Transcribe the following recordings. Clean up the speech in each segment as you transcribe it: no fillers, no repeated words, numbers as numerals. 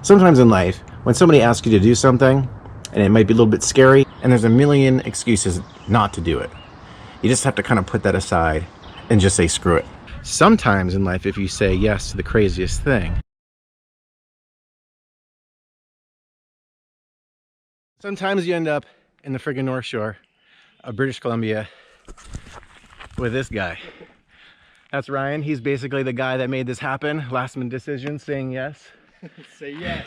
Sometimes in life, when somebody asks you to do something, and it might be a little bit scary, and there's a million excuses not to do it, you just have to kind of put that aside and just say screw it. Sometimes in life, if you say yes to the craziest thing, sometimes you end up in the friggin' North Shore of British Columbia with this guy. That's Ryan. He's basically the guy that made this happen. Last minute decision, saying yes. Say yes.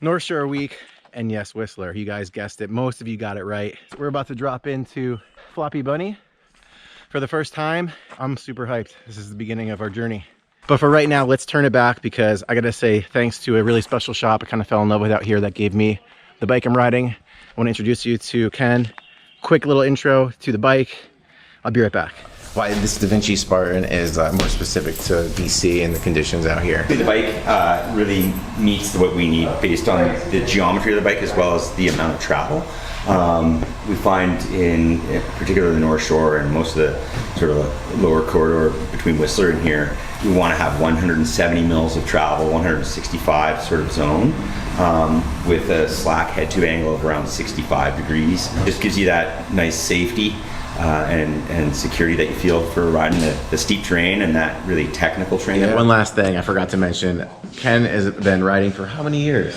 North Shore week, and yes, Whistler. You guys guessed it. Most of you got it right. We're about to drop into Floppy Bunny for the first time. I'm super hyped. This is the beginning of our journey. But for right now, let's turn it back because I gotta say thanks to a really special shop I kind of fell in love with out here that gave me the bike I'm riding. I want to introduce you to Ken. Quick little intro to the bike. I'll be right back. Why this Da Vinci Spartan is more specific to BC and the conditions out here. The bike really meets what we need based on the geometry of the bike as well as the amount of travel. We find in particular the North Shore and most of the sort of lower corridor between Whistler and here, we want to have 170 mils of travel, 165 sort of zone, with a slack head-to angle of around 65 degrees. Just gives you that nice safety and security that you feel for riding the steep terrain and that really technical terrain. Yeah, one last thing I forgot to mention. Ken has been riding for how many years?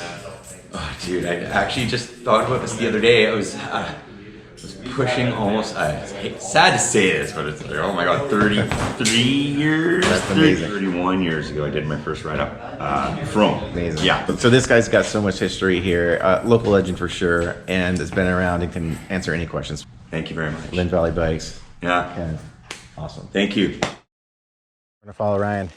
Oh, dude, I actually just thought about this the other day. I was pushing almost, sad to say this, but it's like, oh my god, 33 years? That's amazing. 31 years ago I did my first ride up Fromme. Amazing. Yeah. So this guy's got so much history here. Local legend for sure, and has been around and can answer any questions. Thank you very much. Lynn Valley Bikes. Yeah. Ken. Awesome. Thank you. We're gonna follow Ryan.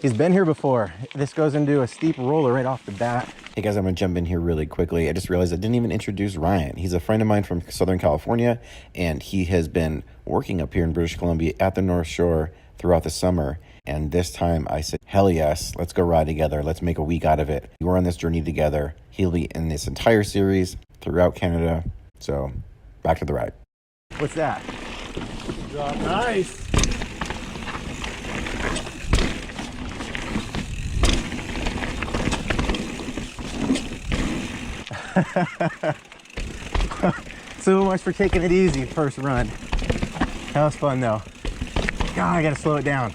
He's been here before. This goes into a steep roller right off the bat. Hey guys, I'm gonna jump in here really quickly. I just realized I didn't even introduce Ryan. He's a friend of mine from Southern California, and he has been working up here in British Columbia at the North Shore throughout the summer. And this time I said, hell yes, let's go ride together. Let's make a week out of it. We're on this journey together. He'll be in this entire series throughout Canada. So back to the ride. What's that? Drop nice. So much for taking it easy first run. That was fun though. God, I gotta slow it down.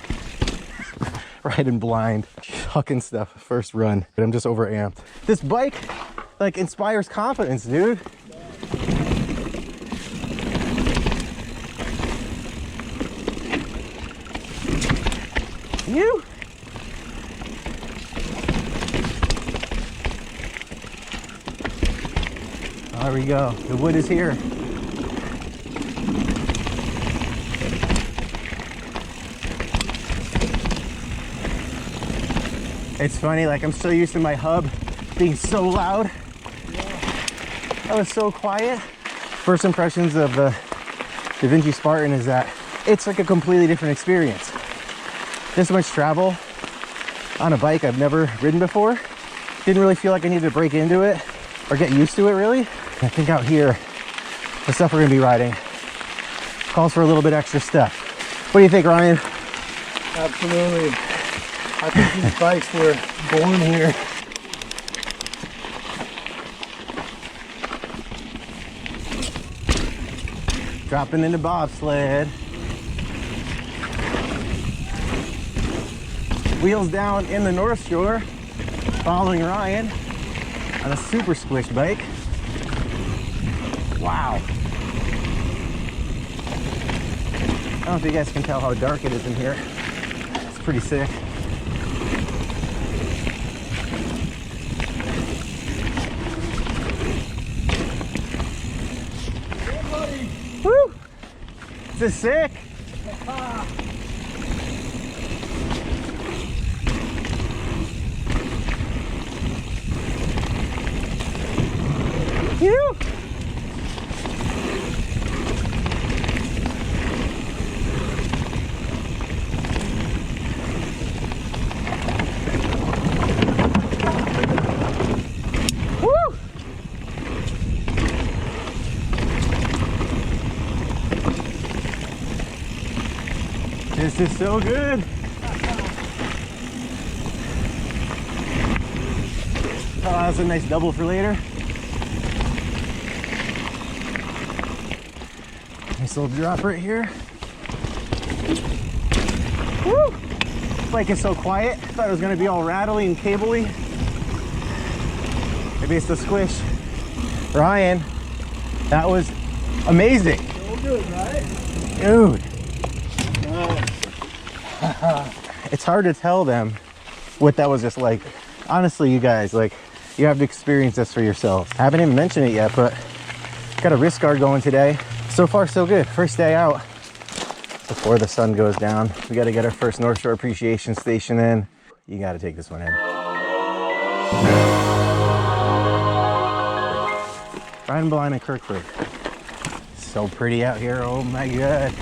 Riding blind, hucking stuff first run, but I'm just overamped. This bike like inspires confidence, dude. You. There we go. The wood is here. It's funny, like I'm so used to my hub being so loud. That was so quiet. First impressions of the Da Vinci Spartan is that it's like a completely different experience. This much travel on a bike I've never ridden before. Didn't really feel like I needed to break into it or get used to it really. I think out here, the stuff we're gonna be riding calls for a little bit extra stuff. What do you think, Ryan? Absolutely. I think these bikes were born here. Dropping into bobsled. Wheels down in the North Shore, following Ryan on a super squished bike. Wow. I don't know if you guys can tell how dark it is in here. It's pretty sick. Woo! This is sick. You. Woo! This is so good. Oh, that's a nice double for later. Nice little drop right here. Woo! This bike is so quiet. I thought it was gonna be all rattly and cabley. Maybe it's the squish. Ryan, that was amazing. So good, right? Dude. Nice. It's hard to tell them what that was just like. Honestly, you guys, like, you have to experience this for yourselves. I haven't even mentioned it yet, but got a wrist guard going today. So far, so good. First day out before the sun goes down. We got to get our first Northshore appreciation station in. You got to take this one in. Brian Blind and Kirkford. So pretty out here. Oh my God.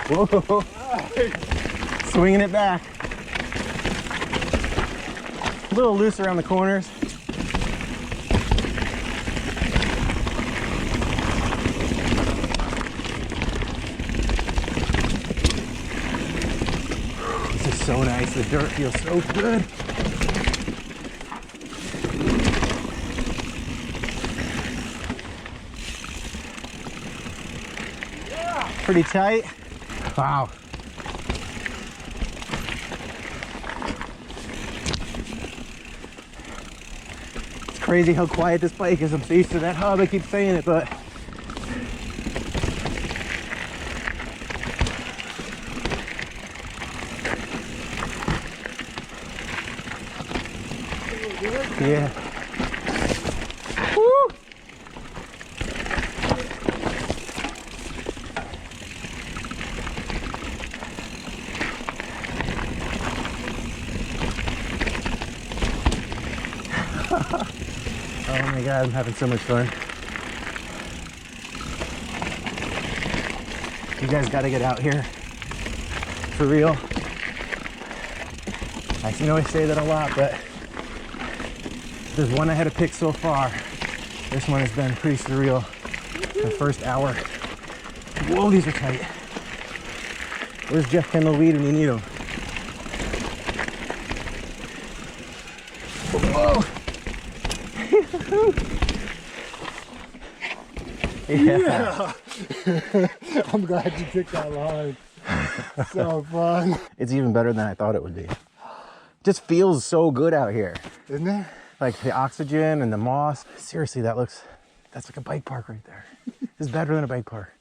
Whoa. Swinging it back. A little loose around the corners. This is so nice. The dirt feels so good. Pretty tight. Wow. It's crazy how quiet this bike is. I'm so used to that hub. I keep saying it, but yeah. Woo! Oh my God, I'm having so much fun. You guys got to get out here. For real. I know I say that a lot, but there's one I had to pick so far. This one has been pretty surreal. The first hour. Whoa, these are tight. Where's Jeff Kendall Weed when you need him? Whoa! Yeah. I'm glad you picked that line. So fun. It's even better than I thought it would be. Just feels so good out here. Isn't it? Like the oxygen and the moss. Seriously, that's like a bike park right there. It's better than a bike park.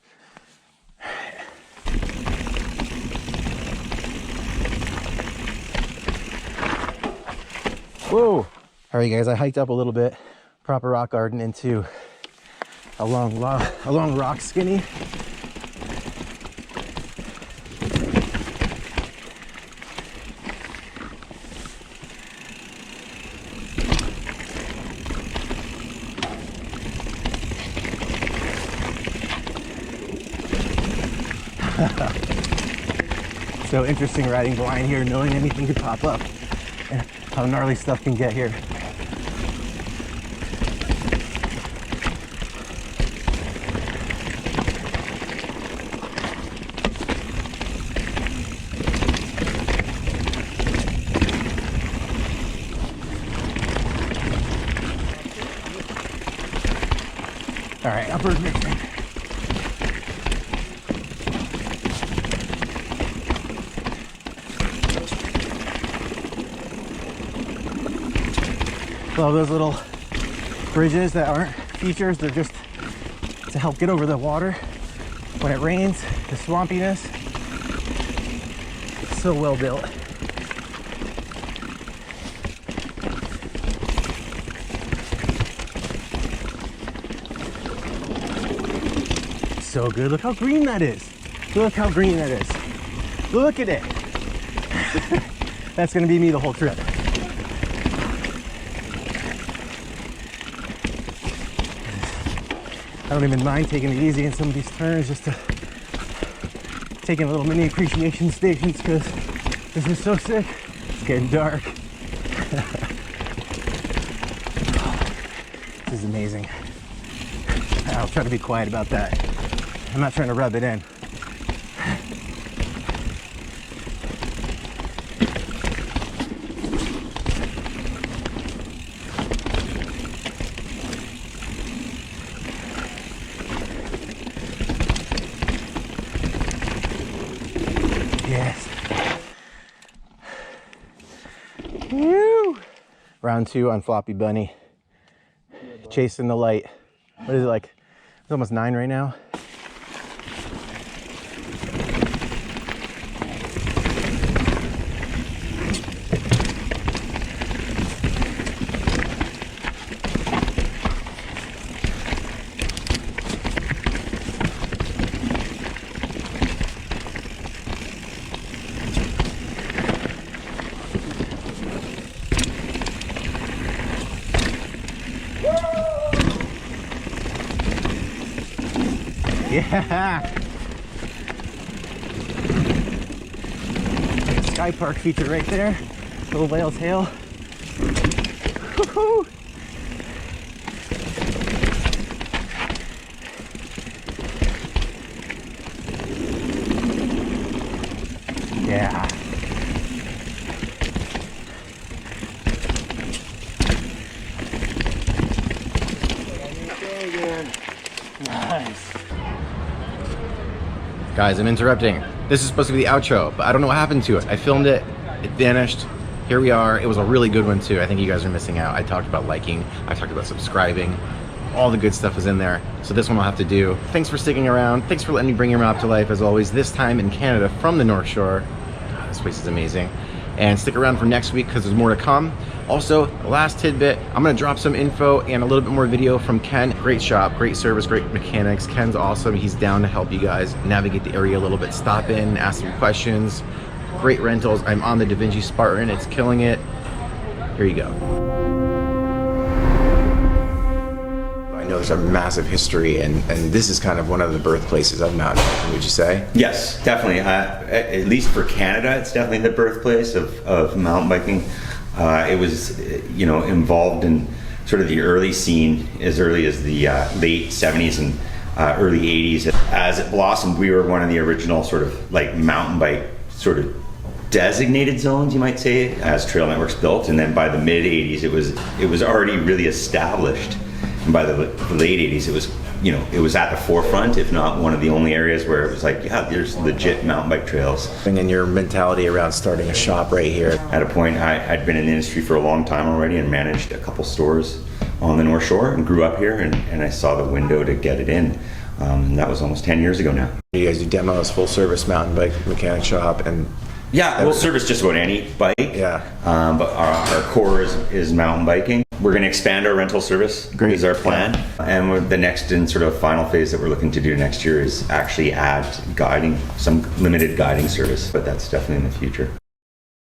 Whoa. All right, guys, I hiked up a little bit, proper rock garden into a long rock skinny. So interesting riding blind here, knowing anything could pop up and how gnarly stuff can get here. All right, upper mixing. Love those little bridges that aren't features, they're just to help get over the water when it rains, the swampiness. So well built. So good. Look how green that is. Look how green that is. Look at it. That's gonna be me the whole trip. I don't even mind taking it easy in some of these turns, just to taking a little mini appreciation stations, because this is so sick. It's getting dark. This is amazing. I'll try to be quiet about that. I'm not trying to rub it in. Yes. Woo! Round 2 on Floppy Bunny. Chasing the light. What is it like? It's almost 9 right now. Yeah! Sky Park feature right there. Little whale tail. Woo-hoo. Yeah. Nice. Guys, I'm interrupting. This is supposed to be the outro, but I don't know what happened to it. I filmed it, it vanished. Here we are. It was a really good one too. I think you guys are missing out. I talked about liking, I talked about subscribing. All the good stuff was in there. So this one I'll have to do. Thanks for sticking around. Thanks for letting me bring your map to life as always, this time in Canada from the North Shore. God, this place is amazing. And stick around for next week because there's more to come. Also, last tidbit, I'm gonna drop some info and a little bit more video from Ken. Great shop, great service, great mechanics. Ken's awesome. He's down to help you guys navigate the area a little bit. Stop in, ask some questions. Great rentals. I'm on the Da Vinci Spartan. It's killing it. Here you go. I know there's a massive history, and this is kind of one of the birthplaces of mountain biking, would you say? Yes, definitely. At least for Canada, it's definitely the birthplace of mountain biking. It was, you know, involved in sort of the early scene as early as the late 70s and early 80s. As it blossomed, we were one of the original sort of like mountain bike sort of designated zones, you might say, as trail networks built. And then by the mid 80s, it was already really established. And by the late 80s, it was, you know, it was at the forefront, if not one of the only areas where it was like, yeah, there's legit mountain bike trails. And your mentality around starting a shop right here. At a point, I'd been in the industry for a long time already and managed a couple stores on the North Shore and grew up here, and I saw the window to get it in. That was almost 10 years ago now. You guys do demos, full service mountain bike mechanic shop, and yeah, we'll service just about any bike. Yeah. But our core is mountain biking. We're going to expand our rental service. Great. Is our plan. And the next and sort of final phase that we're looking to do next year is actually add guiding, some limited guiding service. But that's definitely in the future.